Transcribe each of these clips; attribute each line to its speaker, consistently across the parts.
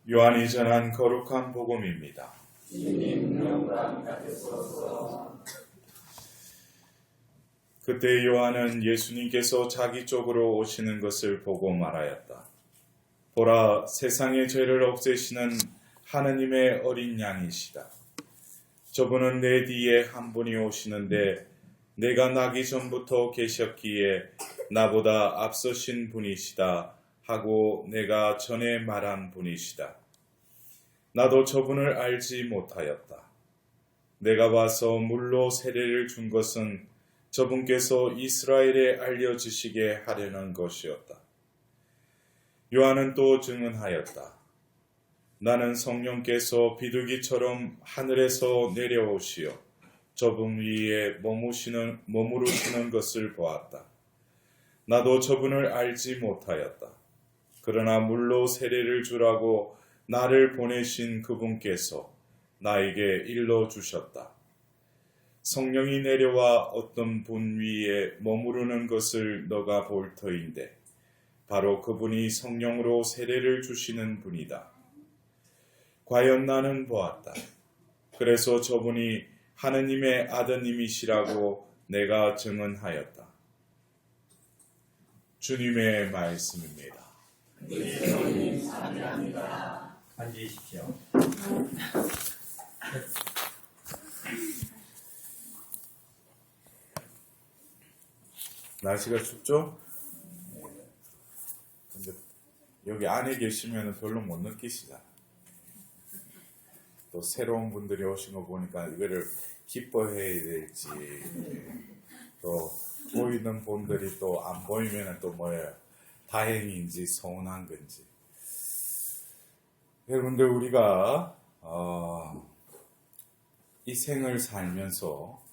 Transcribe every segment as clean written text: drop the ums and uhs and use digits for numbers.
Speaker 1: 요한이 전한 거룩한 복음입니다.
Speaker 2: 주님 영광 받으소서.
Speaker 1: 그때 요한은 예수님께서 자기 쪽으로 오시는 것을 보고 말하였다. 보라, 세상의 죄를 없애시는 하느님의 어린 양이시다. 저분은 내 뒤에 한 분이 오시는데 내가 나기 전부터 계셨기에 나보다 앞서신 분이시다 하고 내가 전에 말한 분이시다. 나도 저분을 알지 못하였다. 내가 와서 물로 세례를 준 것은 저분께서 이스라엘에 알려주시게 하려는 것이었다. 요한은 또 증언하였다. 나는 성령께서 비둘기처럼 하늘에서 내려오시어 저분 위에 머무르시는 것을 보았다. 나도 저분을 알지 못하였다. 그러나 물로 세례를 주라고 나를 보내신 그분께서 나에게 일러주셨다. 성령이 내려와 어떤 분 위에 머무르는 것을 너가 볼 터인데 바로 그분이 성령으로 세례를 주시는 분이다. 과연 나는 보았다. 그래서 저분이 하느님의 아드님이시라고 내가 증언하였다. 주님의 말씀입니다.
Speaker 2: 주님 찬양합니다.
Speaker 3: 앉으십시오.
Speaker 1: 날씨가 춥죠? 근데 여기 안에 계시면 별로 못 느끼시잖아요. 또 새로운 분들이 오신 거 보니까 이거를 기뻐해야 될지, 또 보이는 분들이 또 안 보이면 또 뭐예요? 다행인지 서운한 건지. 여러분들, 우리가 이 생을 살면서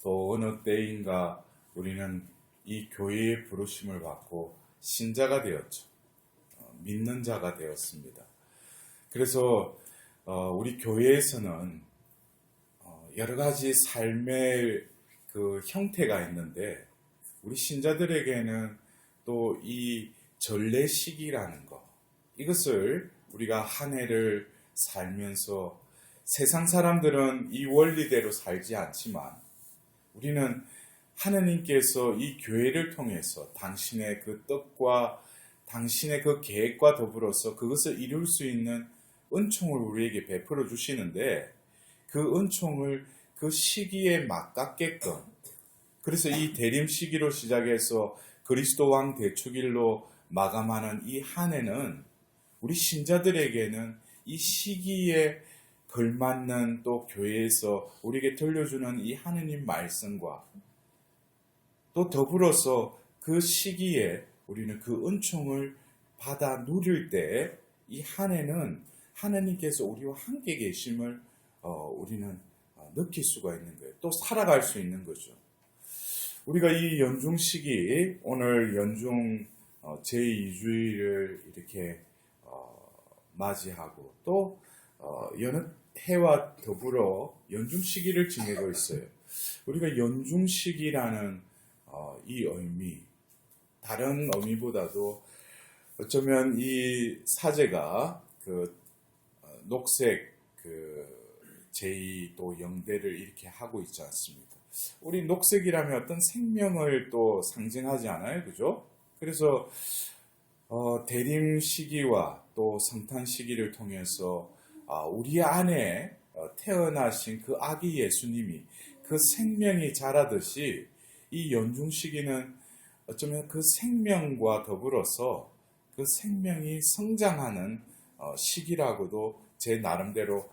Speaker 1: 또 어느 때인가 우리는 이 교회의 부르심을 받고 신자가 되었죠. 믿는 자가 되었습니다. 그래서 우리 교회에서는 여러 가지 삶의 그 형태가 있는데 우리 신자들에게는 또 이 전례 시기라는 거, 이것을 우리가 한 해를 살면서 세상 사람들은 이 원리대로 살지 않지만 우리는 하느님께서 이 교회를 통해서 당신의 그 뜻과 당신의 그 계획과 더불어서 그것을 이룰 수 있는 은총을 우리에게 베풀어 주시는데 그 은총을 그 시기에 맞닿게끔, 그래서 이 대림 시기로 시작해서 그리스도 왕 대축일로 마감하는 이 한 해는 우리 신자들에게는 이 시기에 걸맞는 또 교회에서 우리에게 들려주는 이 하느님 말씀과 또 더불어서 그 시기에 우리는 그 은총을 받아 누릴 때 이 한 해는 하느님께서 우리와 함께 계심을 우리는 느낄 수가 있는 거예요. 또 살아갈 수 있는 거죠. 우리가 이 연중 시기, 오늘 연중 제2주일을 이렇게 맞이하고 또 여느 해와 더불어 연중 시기를 지내고 있어요. 우리가 연중 시기라는 이 의미, 다른 의미보다도 어쩌면 이 사제가 그 녹색 그 제2 또 영대를 이렇게 하고 있지 않습니까? 우리 녹색이라면 어떤 생명을 또 상징하지 않아요? 그죠? 그래서 대림 시기와 또 성탄 시기를 통해서 우리 안에 태어나신 그 아기 예수님이 그 생명이 자라듯이 이 연중 시기는 어쩌면 그 생명과 더불어서 그 생명이 성장하는 시기라고도 제 나름대로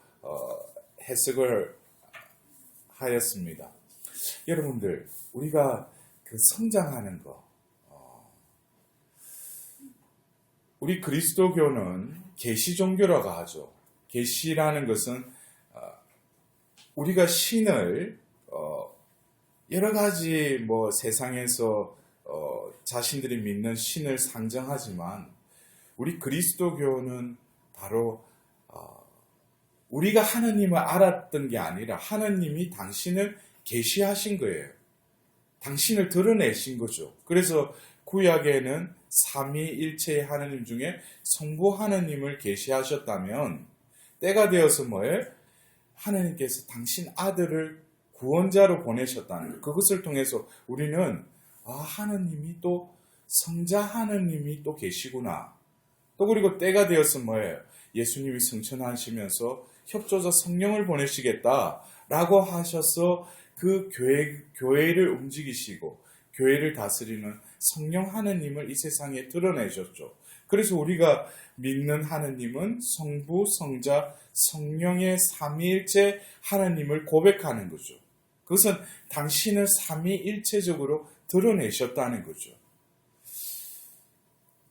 Speaker 1: 해석을 하였습니다. 여러분들, 우리가 그 성장하는 거, 우리 그리스도교는 계시 종교라고 하죠. 계시라는 것은 우리가 신을 여러 가지 뭐 세상에서 자신들이 믿는 신을 상정하지만 우리 그리스도교는 바로 우리가 하느님을 알았던 게 아니라 하느님이 당신을 계시하신 거예요. 당신을 드러내신 거죠. 그래서 구약에는 삼위일체의 하느님 중에 성부 하느님을 계시하셨다면 때가 되어서 뭐예요? 하느님께서 당신 아들을 구원자로 보내셨다는 거예요. 그것을 통해서 우리는 하느님이 또 성자 하느님이 또 계시구나. 또 그리고 때가 되어서 뭐예요? 예수님이 승천하시면서 협조자 성령을 보내시겠다라고 하셔서 그 교회를 움직이시고 교회를 다스리는 성령 하느님을 이 세상에 드러내셨죠. 그래서 우리가 믿는 하느님은 성부, 성자, 성령의 삼위일체 하느님을 고백하는 거죠. 그것은 당신을 삼위일체적으로 드러내셨다는 거죠.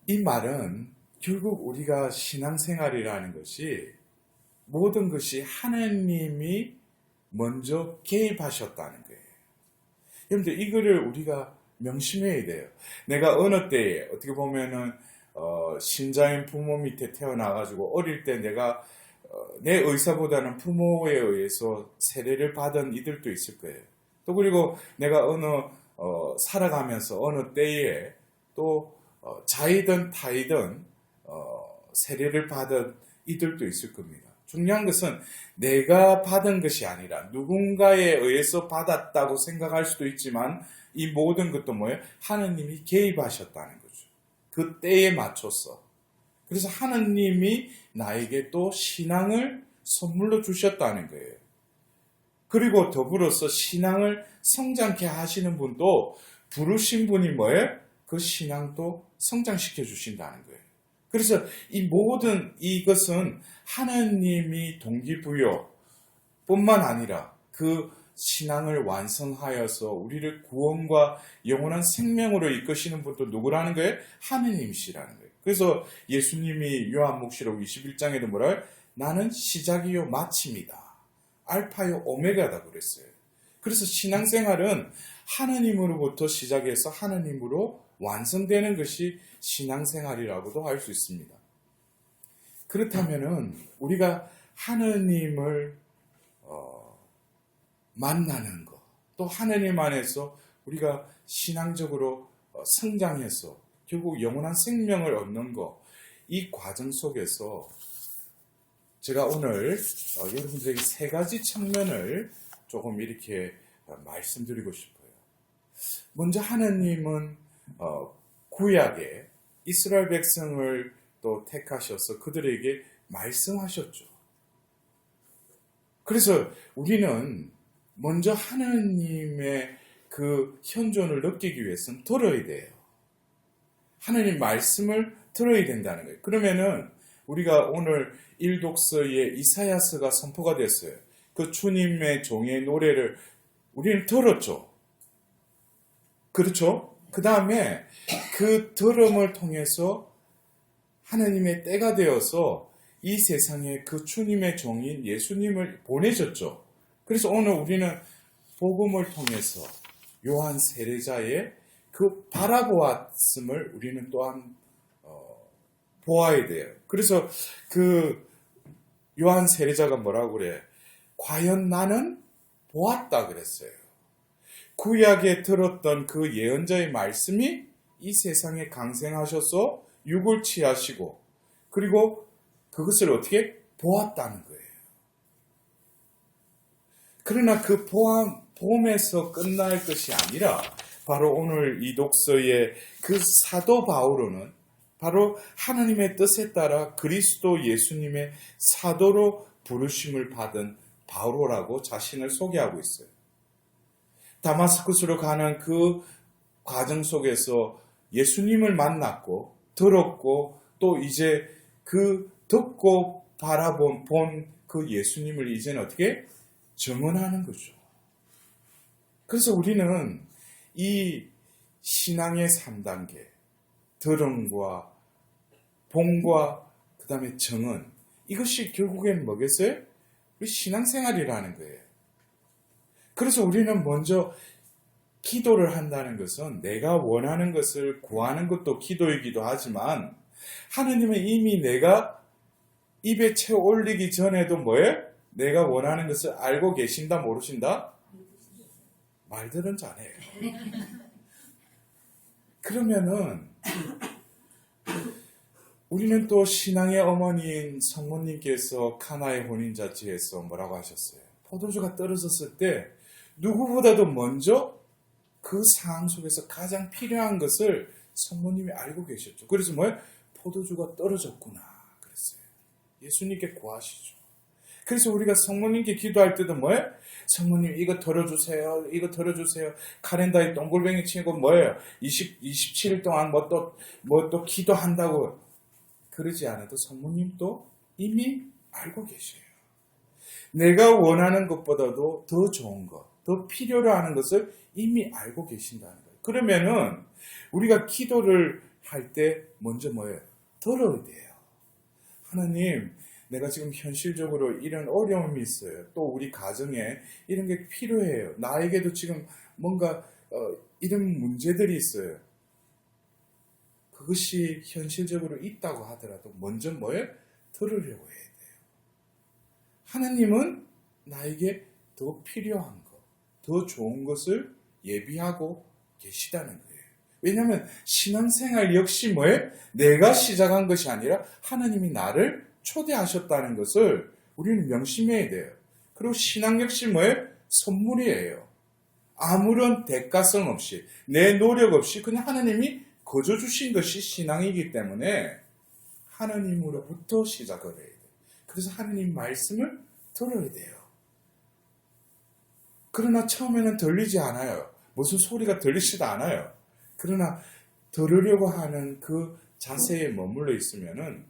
Speaker 1: 이 말은 결국 우리가 신앙생활이라는 것이 모든 것이 하느님이 먼저 개입하셨다는 거예요. 여러분들 이거를 우리가 명심해야 돼요. 내가 어느 때에 어떻게 보면은 신자인 부모 밑에 태어나가지고 어릴 때 내가 내 의사보다는 부모에 의해서 세례를 받은 이들도 있을 거예요. 또 그리고 내가 살아가면서 어느 때에 또 자이든 타이든 세례를 받은 이들도 있을 겁니다. 중요한 것은 내가 받은 것이 아니라 누군가에 의해서 받았다고 생각할 수도 있지만 이 모든 것도 뭐예요? 하느님이 개입하셨다는 거죠. 그 때에 맞춰서. 그래서 하느님이 나에게 또 신앙을 선물로 주셨다는 거예요. 그리고 더불어서 신앙을 성장케 하시는 분도 부르신 분이 뭐예요? 그 신앙도 성장시켜 주신다는 거예요. 그래서 이 모든 이것은 하느님이 동기부여 뿐만 아니라 그 신앙을 완성하여서 우리를 구원과 영원한 생명으로 이끄시는 분도 누구라는 거예요? 하느님이시라는 거예요. 그래서 예수님이 요한복음록 21장에도 뭐라요? 나는 시작이요 마침이다. 알파요 오메가다 그랬어요. 그래서 신앙생활은 하느님으로부터 시작해서 하느님으로 완성되는 것이 신앙생활이라고도 할 수 있습니다. 그렇다면은 우리가 하느님을 만나는 것, 또 하느님 안에서 우리가 신앙적으로 성장해서 결국 영원한 생명을 얻는 것, 이 과정 속에서 제가 오늘 여러분들에게 세 가지 측면을 조금 이렇게 말씀드리고 싶어요. 먼저 하느님은 구약에 이스라엘 백성을 또 택하셔서 그들에게 말씀하셨죠. 그래서 우리는 먼저 하느님의 그 현존을 느끼기 위해서는 들어야 돼요. 하느님 말씀을 들어야 된다는 거예요. 그러면은 우리가 오늘 일독서에 이사야서가 선포가 됐어요. 그 주님의 종의 노래를 우리는 들었죠. 그렇죠? 그 다음에 그 들음을 통해서 하느님의 때가 되어서 이 세상에 그 주님의 종인 예수님을 보내셨죠. 그래서 오늘 우리는 복음을 통해서 요한 세례자의 그 바라보았음을 우리는 또한 보아야 돼요. 그래서 그 요한 세례자가 뭐라고 그래? 과연 나는 보았다 그랬어요. 구약에 들었던 그 예언자의 말씀이 이 세상에 강생하셔서 육을 취하시고 그리고 그것을 어떻게 보았다는 거예요. 그러나 그 보험에서 끝날 것이 아니라 바로 오늘 이 독서의 그 사도 바오로는 바로 하나님의 뜻에 따라 그리스도 예수님의 사도로 부르심을 받은 바오로라고 자신을 소개하고 있어요. 다마스쿠스로 가는 그 과정 속에서 예수님을 만났고 들었고 또 이제 그 듣고 바라본 그 예수님을 이제는 어떻게 증언하는 거죠. 그래서 우리는 이 신앙의 3단계 들음과 본과 그 다음에 증언 이것이 결국엔 뭐겠어요? 우리 신앙생활이라는 거예요. 그래서 우리는 먼저 기도를 한다는 것은 내가 원하는 것을 구하는 것도 기도이기도 하지만 하느님은 이미 내가 입에 채워 올리기 전에도 뭐예요? 내가 원하는 것을 알고 계신다 모르신다? 말들은 잘해요. 그러면은 우리는 또 신앙의 어머니인 성모님께서 카나의 혼인잔치에서 뭐라고 하셨어요? 포도주가 떨어졌을 때 누구보다도 먼저 그 상황 속에서 가장 필요한 것을 성모님이 알고 계셨죠. 그래서 뭐예요? 포도주가 떨어졌구나 그랬어요. 예수님께 구하시죠. 그래서 우리가 성모님께 기도할 때도 뭐예요? 성모님 이거 덜어주세요. 이거 덜어주세요. 카렌다에 동글뱅이 치고 뭐예요? 27일 동안 뭐 또 기도한다고 그러지 않아도 성모님도 이미 알고 계셔요. 내가 원하는 것보다도 더 좋은 것, 더 필요로 하는 것을 이미 알고 계신다는 거예요. 그러면은 우리가 기도를 할 때 먼저 뭐예요? 들어야 돼요. 하나님, 내가 지금 현실적으로 이런 어려움이 있어요. 또 우리 가정에 이런 게 필요해요. 나에게도 지금 뭔가 이런 문제들이 있어요. 그것이 현실적으로 있다고 하더라도 먼저 뭐예요? 들으려고 해야 돼요. 하나님은 나에게 더 필요한 것, 더 좋은 것을 예비하고 계시다는 거예요. 왜냐하면 신앙생활 역시 뭐예요? 내가 시작한 것이 아니라 하나님이 나를 초대하셨다는 것을 우리는 명심해야 돼요. 그리고 신앙 역시 뭐예요? 선물이에요. 아무런 대가성 없이 내 노력 없이 그냥 하나님이 거저 주신 것이 신앙이기 때문에 하나님으로부터 시작을 해야 돼요. 그래서 하나님 말씀을 들어야 돼요. 그러나 처음에는 들리지 않아요. 무슨 소리가 들리지도 않아요. 그러나 들으려고 하는 그 자세에 머물러 있으면은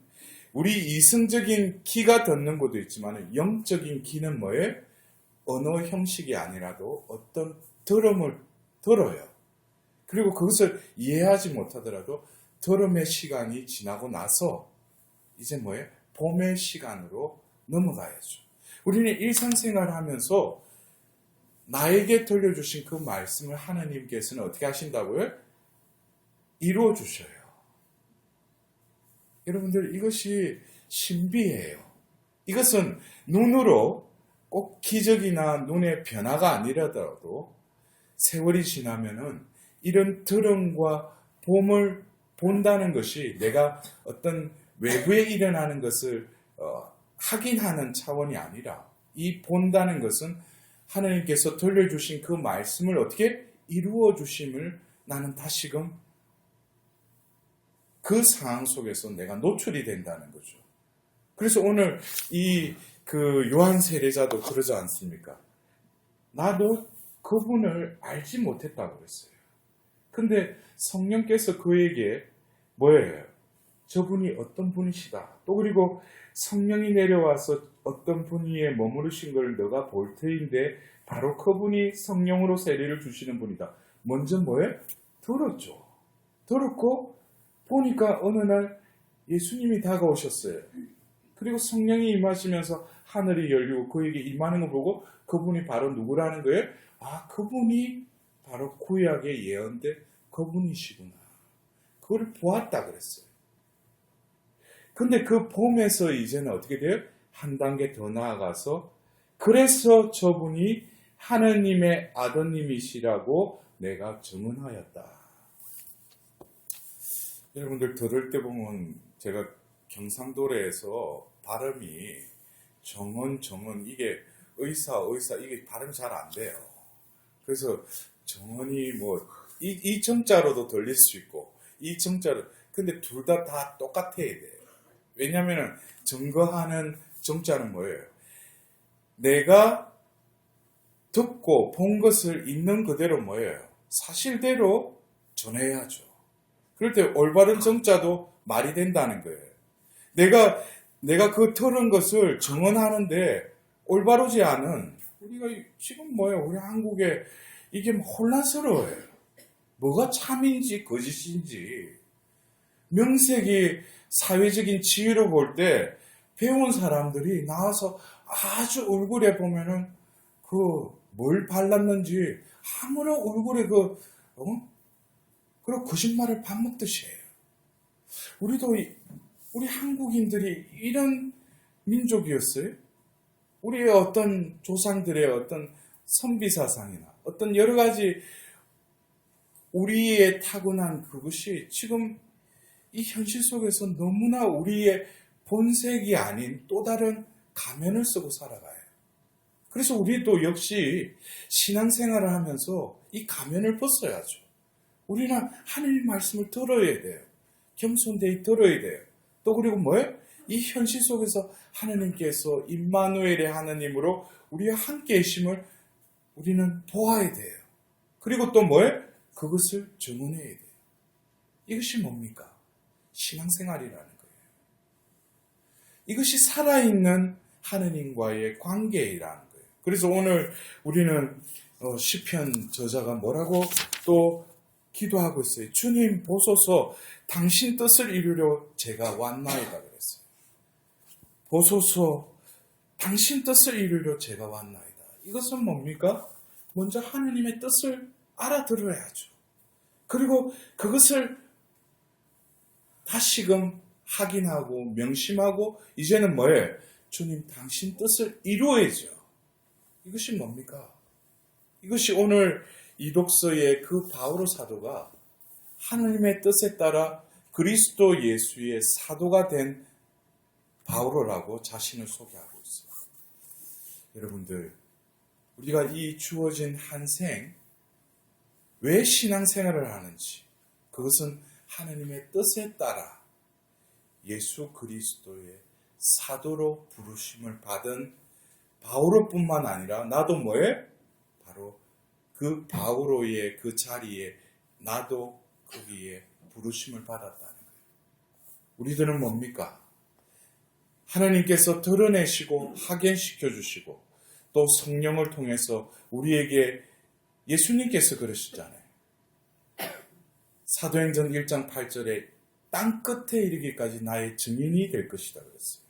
Speaker 1: 우리 이성적인 귀가 듣는 것도 있지만 영적인 귀는 뭐예요? 언어 형식이 아니라도 어떤 들음을 들어요. 그리고 그것을 이해하지 못하더라도 들음의 시간이 지나고 나서 이제 뭐예요? 봄의 시간으로 넘어가야죠. 우리는 일상생활을 하면서 나에게 들려주신 그 말씀을 하나님께서는 어떻게 하신다고요? 이루어 주셔요. 여러분들 이것이 신비예요. 이것은 눈으로 꼭 기적이나 눈의 변화가 아니라도 세월이 지나면은 이런 들음과 봄을 본다는 것이 내가 어떤 외부에 일어나는 것을 확인하는 차원이 아니라 이 본다는 것은 하나님께서 들려주신 그 말씀을 어떻게 이루어 주심을 나는 다시금 그 상황 속에서 내가 노출이 된다는 거죠. 그래서 오늘 그 요한 세례자도 그러지 않습니까? 나도 그분을 알지 못했다고 그랬어요. 근데 성령께서 그에게 뭐예요? 저분이 어떤 분이시다. 또 그리고 성령이 내려와서 어떤 분위에 머무르신 걸 너가 볼 터인데 바로 그분이 성령으로 세례를 주시는 분이다. 먼저 뭐예요? 들었죠. 들었고 보니까 어느 날 예수님이 다가오셨어요. 그리고 성령이 임하시면서 하늘이 열리고 그에게 임하는 걸 보고 그분이 바로 누구라는 거예요? 아, 그분이 바로 구약의 예언된 그분이시구나. 그걸 보았다 그랬어요. 근데 그 봄에서 이제는 어떻게 돼요? 한 단계 더 나아가서 그래서 저분이 하느님의 아드님이시라고 내가 증언하였다. 여러분들 들을 때 보면 제가 경상도래에서 발음이 정언 이게 의사 이게 발음이 잘 안 돼요. 그래서 정언이 뭐 이 정자로도 들릴 수 있고 이 정자로 근데 둘 다 똑같아야 돼요. 왜냐하면 증거하는 정자는 뭐예요? 내가 듣고 본 것을 있는 그대로 뭐예요? 사실대로 전해야죠. 그럴 때 올바른 정자도 말이 된다는 거예요. 내가 그 들은 것을 증언하는데 올바르지 않은 우리가 지금 뭐예요? 우리 한국에 이게 혼란스러워요. 뭐가 참인지 거짓인지 명색이 사회적인 지위로 볼 때 배운 사람들이 나와서 아주 얼굴에 보면은 뭘 발랐는지 아무런 얼굴에 그리고 거짓말을 밥 먹듯이 해요. 우리 한국인들이 이런 민족이었어요? 우리의 어떤 조상들의 어떤 선비사상이나 어떤 여러 가지 우리의 타고난 그것이 지금 이 현실 속에서 너무나 우리의 본색이 아닌 또 다른 가면을 쓰고 살아가요. 그래서 우리도 역시 신앙생활을 하면서 이 가면을 벗어야죠. 우리는 하나님 말씀을 들어야 돼요. 겸손되이 들어야 돼요. 또 그리고 뭐예요? 이 현실 속에서 하나님께서 임마누엘의 하나님으로 우리와 함께 계심을 우리는 보아야 돼요. 그리고 또 뭐예요? 그것을 증언해야 돼요. 이것이 뭡니까? 신앙생활이라는 거예요. 이것이 살아있는 하나님과의 관계라는 거예요. 그래서 오늘 우리는 시편 저자가 뭐라고 또 기도하고 있어요. 주님 보소서 당신 뜻을 이루려 제가 왔나이다 그랬어요. 보소서 당신 뜻을 이루려 제가 왔나이다. 이것은 뭡니까? 먼저 하나님의 뜻을 알아들어야죠. 그리고 그것을 다시금 확인하고 명심하고 이제는 뭐예요? 주님 당신 뜻을 이루어야죠. 이것이 뭡니까? 이것이 오늘 이 독서의 그 바오로 사도가 하나님의 뜻에 따라 그리스도 예수의 사도가 된 바오로라고 자신을 소개하고 있어요. 여러분들, 우리가 이 주어진 한 생, 왜 신앙생활을 하는지, 그것은 하나님의 뜻에 따라 예수 그리스도의 사도로 부르심을 받은 바오로뿐만 아니라 나도 뭐예요? 바로 그 바오로의 그 자리에 나도 거기에 부르심을 받았다는 거예요. 우리들은 뭡니까? 하나님께서 드러내시고 확인시켜 주시고 또 성령을 통해서 우리에게 예수님께서 그러시잖아요. 사도행전 1장 8절에 땅 끝에 이르기까지 나의 증인이 될 것이다 그랬어요.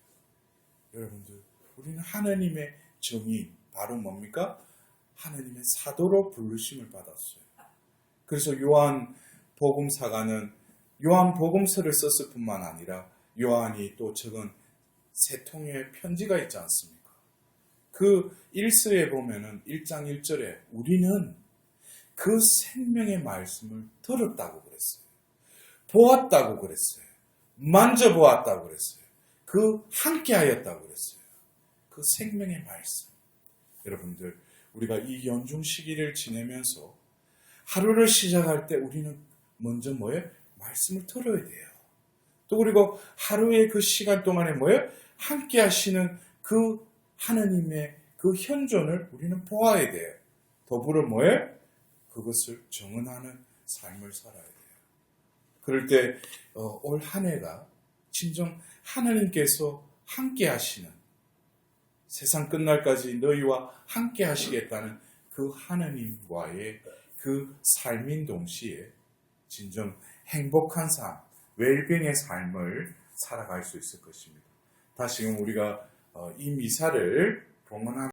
Speaker 1: 여러분들, 우리는 하나님의 증인, 바로 뭡니까? 하나님의 사도로 부르심을 받았어요. 그래서 요한 복음사가는 요한 복음서를 썼을 뿐만 아니라 요한이 또 적은 세 통의 편지가 있지 않습니까? 그 1서에 보면은 1장 1절에 우리는 그 생명의 말씀을 들었다고 그랬어요. 보았다고 그랬어요. 만져보았다고 그랬어요. 그 함께하였다고 그랬어요. 그 생명의 말씀. 여러분들, 우리가 이 연중 시기를 지내면서 하루를 시작할 때 우리는 먼저 뭐예요? 말씀을 들어야 돼요. 또 그리고 하루의 그 시간 동안에 뭐예요? 함께 하시는 그 하나님의 그 현존을 우리는 보아야 돼요. 더불어 뭐예요? 그것을 정언하는 삶을 살아야 돼요. 그럴 때 올 한 해가 진정 하나님께서 함께 하시는, 세상 끝날까지 너희와 함께 하시겠다는 그 하나님과의 그 삶인 동시에 진정 행복한 삶, 웰빙의 삶을 살아갈 수 있을 것입니다. 다시금 우리가 이 미사를 봉헌하면서